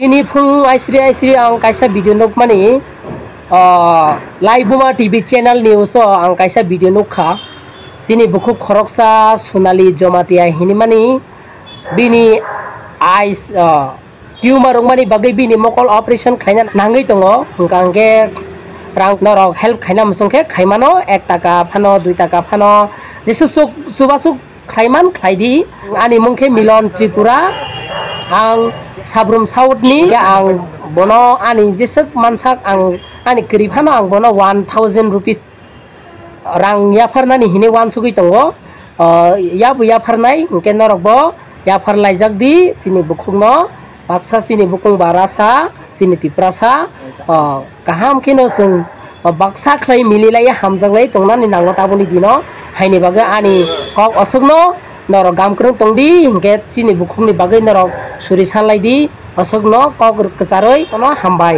ini phung aisri ang kaisa video nuk mani live buma TV channel news ang kaisa video nuk kha sini buku khoroksa Sunali Jamatia hini mani bini eyes tumor mani bagai bini mokol operation khaina nangai tongo hingkangke rang norok help khaina musungke khaimano 1 taka phano 2 taka phano jesu subasuk khaiman khaidi ani mungke Milan Tripura ang sabrum south ni ang bono ani jesek mansak ang ani keribano ang bono 1000 rupees rang yafarnani hine wan sugui tongo yabu yafarnai hingke norok bo yafarlai jakdi sini bukungno baksa sini bukung barasa sini tiprasa kaham kino sung baksa khlai mililai hamjanglai tongnani nango tabuni dino haini baga ani kok osugno norok gamkrung tongdi hingke sini bukungni bagai norok suri salai di osugno kok kesaroi ono hambai